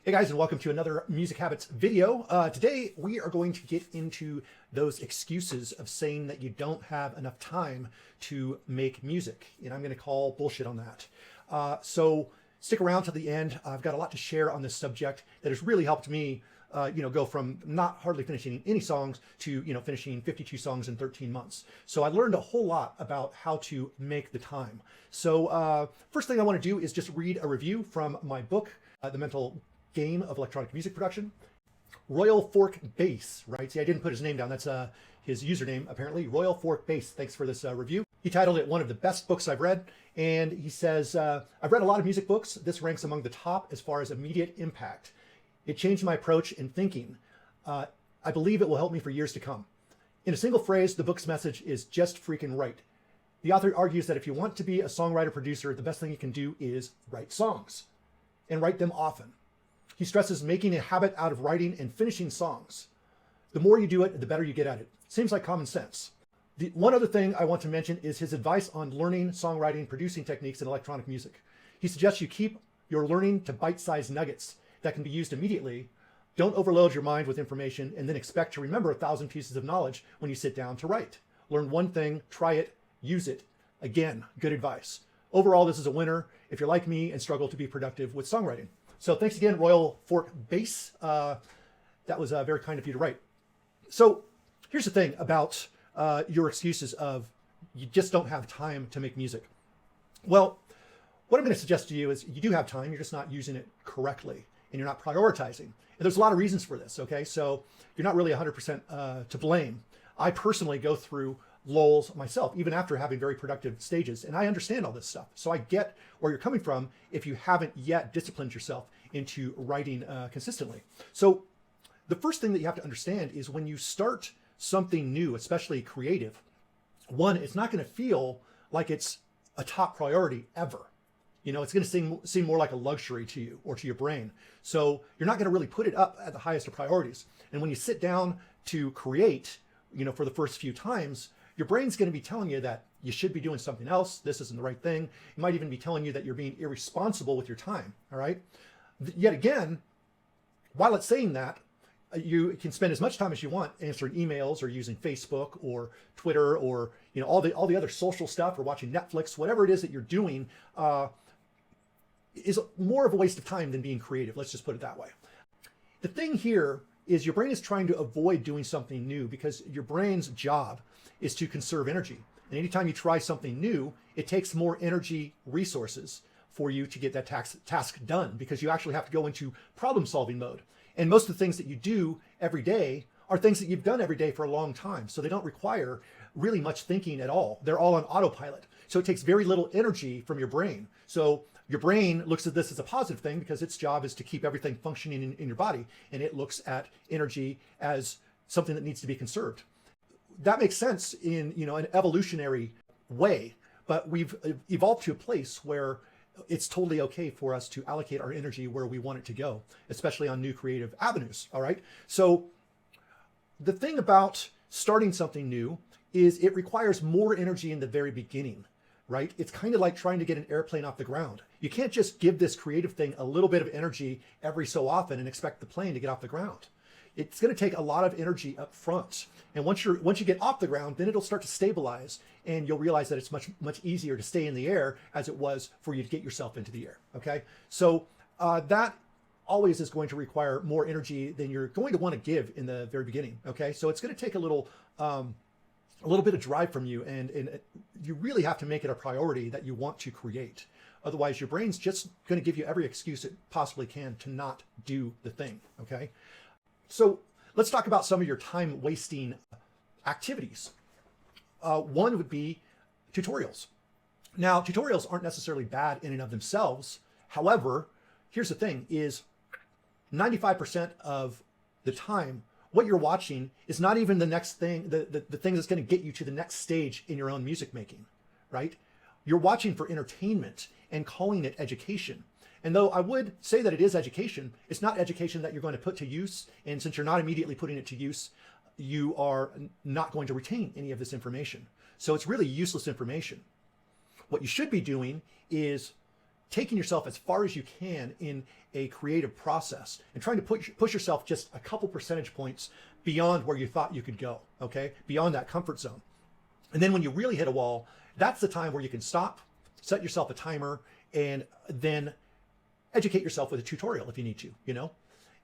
Hey guys, and welcome to another Music Habits video. Today we are going to get into those excuses of saying that you don't have enough time to make music, and I'm going to call bullshit on that. So stick around to the end. I've got a lot to share on this subject that has really helped me go from not hardly finishing any songs to, finishing 52 songs in 13 months. So I learned a whole lot about how to make the time. So first thing I want to do is just read a review from my book, The Mental Game of Electronic Music Production. Royal Fork Bass, right? See, I didn't put his name down. That's his username, apparently. Royal Fork Bass. Thanks for this review. He titled it one of the best books I've read. And he says, I've read a lot of music books. This ranks among the top as far as immediate impact. It changed my approach in thinking. I believe it will help me for years to come. In a single phrase, the book's message is just freaking right. The author argues that if you want to be a songwriter producer, the best thing you can do is write songs and write them often. He stresses making a habit out of writing and finishing songs. The more you do it, the better you get at it. Seems like common sense. The one other thing I want to mention is his advice on learning, songwriting, producing techniques in electronic music. He suggests you keep your learning to bite-sized nuggets that can be used immediately. Don't overload your mind with information and then expect to remember 1,000 pieces of knowledge when you sit down to write. Learn one thing, try it, use it. Again, good advice. Overall, this is a winner if you're like me and struggle to be productive with songwriting. So thanks again, Royal Fork Bass. That was very kind of you to write. So here's the thing about your excuses of you just don't have time to make music. Well, what I'm going to suggest to you is you do have time, you're just not using it correctly and you're not prioritizing. And there's a lot of reasons for this, okay? So you're not really 100% to blame. I personally go through lulls myself, even after having very productive stages. And I understand all this stuff. So I get where you're coming from if you haven't yet disciplined yourself into writing consistently. So the first thing that you have to understand is when you start something new, especially creative, one, it's not going to feel like it's a top priority ever. It's going to seem more like a luxury to you or to your brain. So you're not going to really put it up at the highest of priorities. And when you sit down to create, for the first few times, your brain's going to be telling you that you should be doing something else. This isn't the right thing. It might even be telling you that you're being irresponsible with your time. All right. Yet again, while it's saying that, you can spend as much time as you want answering emails or using Facebook or Twitter or all the other social stuff or watching Netflix. Whatever it is that you're doing is more of a waste of time than being creative. Let's just put it that way. The thing here is your brain is trying to avoid doing something new because your brain's job is to conserve energy. And anytime you try something new, it takes more energy resources for you to get that task done because you actually have to go into problem solving mode. And most of the things that you do every day are things that you've done every day for a long time. So they don't require really much thinking at all. They're all on autopilot. So it takes very little energy from your brain. So your brain looks at this as a positive thing because its job is to keep everything functioning in your body. And it looks at energy as something that needs to be conserved. That makes sense in an evolutionary way, but we've evolved to a place where it's totally okay for us to allocate our energy where we want it to go, especially on new creative avenues. All right. So the thing about starting something new is it requires more energy in the very beginning, right? It's kind of like trying to get an airplane off the ground. You can't just give this creative thing a little bit of energy every so often and expect the plane to get off the ground. It's going to take a lot of energy up front. And once you get off the ground, then it'll start to stabilize and you'll realize that it's much easier to stay in the air as it was for you to get yourself into the air. Okay. So that always is going to require more energy than you're going to want to give in the very beginning. Okay. So it's going to take a little bit of drive from you and you really have to make it a priority that you want to create. Otherwise your brain's just going to give you every excuse it possibly can to not do the thing. Okay. So let's talk about some of your time wasting activities. One would be tutorials. Now, tutorials aren't necessarily bad in and of themselves. However, here's the thing is 95% of the time, what you're watching is not even the next thing, the thing that's going to get you to the next stage in your own music making, right? You're watching for entertainment and calling it education. And though I would say that it is education, it's not education that you're going to put to use. And since you're not immediately putting it to use, you are not going to retain any of this information. So it's really useless information. What you should be doing is taking yourself as far as you can in a creative process and trying to push yourself just a couple percentage points beyond where you thought you could go, okay? Beyond that comfort zone. And then when you really hit a wall, that's the time where you can stop, set yourself a timer, and then educate yourself with a tutorial if you need to, you know?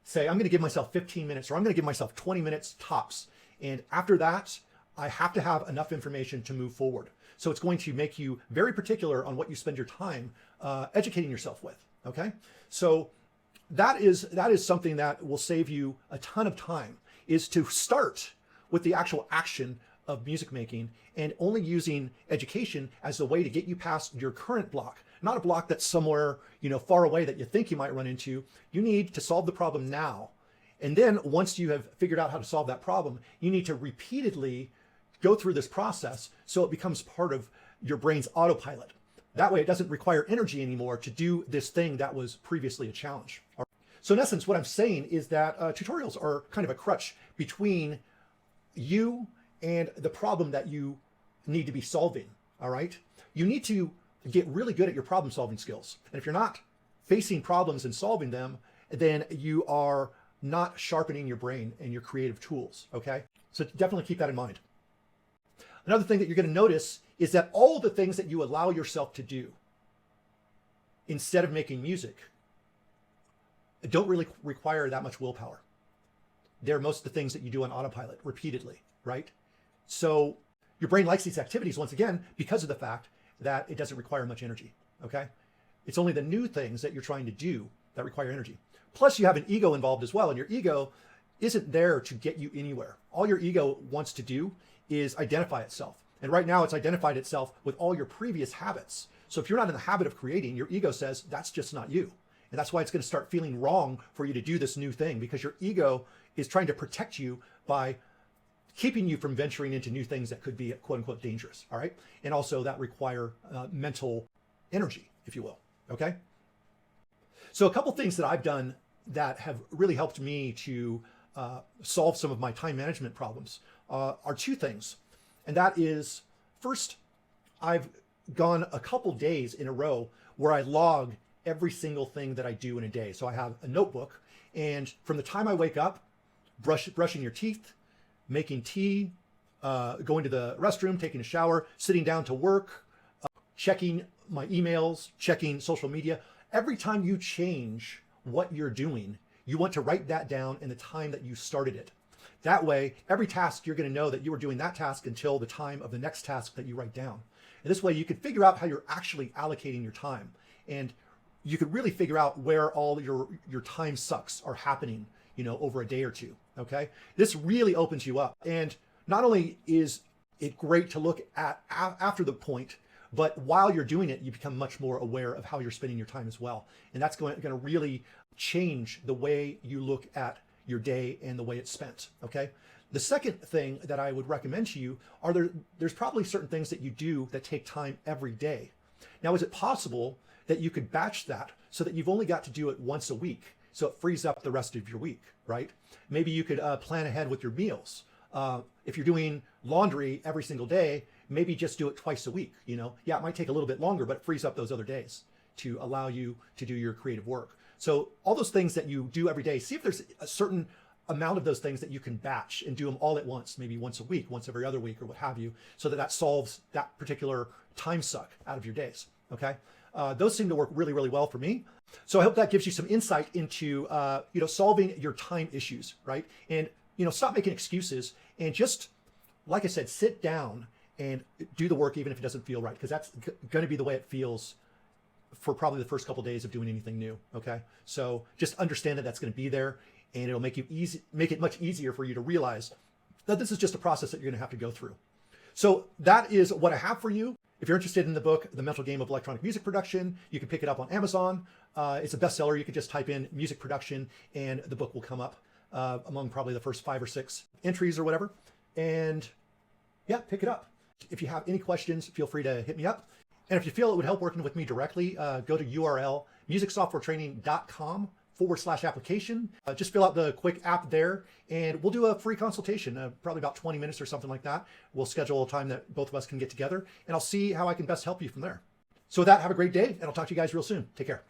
Say, I'm gonna give myself 15 minutes or I'm gonna give myself 20 minutes tops. And after that, I have to have enough information to move forward. So it's going to make you very particular on what you spend your time educating yourself with, okay? So that is something that will save you a ton of time, is to start with the actual action of music making and only using education as a way to get you past your current block, not a block that's somewhere, you know, far away that you think you might run into. You need to solve the problem now. And then once you have figured out how to solve that problem, you need to repeatedly go through this process so it becomes part of your brain's autopilot. That way it doesn't require energy anymore to do this thing that was previously a challenge. So in essence, what I'm saying is that tutorials are kind of a crutch between you and the problem that you need to be solving, all right? You need to get really good at your problem solving skills. And if you're not facing problems and solving them, then you are not sharpening your brain and your creative tools, okay? So definitely keep that in mind. Another thing that you're going to notice is that all the things that you allow yourself to do instead of making music don't really require that much willpower. They're most of the things that you do on autopilot repeatedly, right? So your brain likes these activities, once again, because of the fact that it doesn't require much energy, okay? It's only the new things that you're trying to do that require energy. Plus you have an ego involved as well, and your ego isn't there to get you anywhere. All your ego wants to do is identify itself. And right now it's identified itself with all your previous habits. So if you're not in the habit of creating, your ego says that's just not you. And that's why it's going to start feeling wrong for you to do this new thing, because your ego is trying to protect you by keeping you from venturing into new things that could be quote unquote dangerous, all right? And also that require mental energy, if you will, okay? So a couple things that I've done that have really helped me to solve some of my time management problems are two things. And that is, first, I've gone a couple days in a row where I log every single thing that I do in a day. So I have a notebook, and from the time I wake up, brushing your teeth, making tea, going to the restroom, taking a shower, sitting down to work, checking my emails, checking social media. Every time you change what you're doing, you want to write that down in the time that you started it. That way, every task, you're going to know that you were doing that task until the time of the next task that you write down. And this way you can figure out how you're actually allocating your time. And you could really figure out where all your time sucks are happening, you know, over a day or two, okay? This really opens you up. And not only is it great to look at after the point, but while you're doing it, you become much more aware of how you're spending your time as well. And that's going to really change the way you look at your day and the way it's spent, okay? The second thing that I would recommend to you are there's probably certain things that you do that take time every day. Now, is it possible that you could batch that so that you've only got to do it once a week, so it frees up the rest of your week, right? Maybe you could plan ahead with your meals. If you're doing laundry every single day, maybe just do it twice a week, you know? Yeah, it might take a little bit longer, but it frees up those other days to allow you to do your creative work. So all those things that you do every day, see if there's a certain amount of those things that you can batch and do them all at once, maybe once a week, once every other week, or what have you, so that solves that particular time suck out of your days, okay? Those seem to work really, really well for me. So I hope that gives you some insight into, you know, solving your time issues, right? And, you know, stop making excuses and just, like I said, sit down and do the work even if it doesn't feel right, because that's going to be the way it feels for probably the first couple of days of doing anything new, okay? So just understand that that's going to be there, and it'll make it much easier for you to realize that this is just a process that you're going to have to go through. So that is what I have for you. If you're interested in the book, The Mental Game of Electronic Music Production, you can pick it up on Amazon. It's a bestseller. You can just type in music production and the book will come up among probably the first 5 or 6 entries or whatever. And yeah, pick it up. If you have any questions, feel free to hit me up. And if you feel it would help working with me directly, go to URL musicsoftwaretraining.com/application. Just fill out the quick app there and we'll do a free consultation, probably about 20 minutes or something like that. We'll schedule a time that both of us can get together and I'll see how I can best help you from there. So with that, have a great day, and I'll talk to you guys real soon. Take care.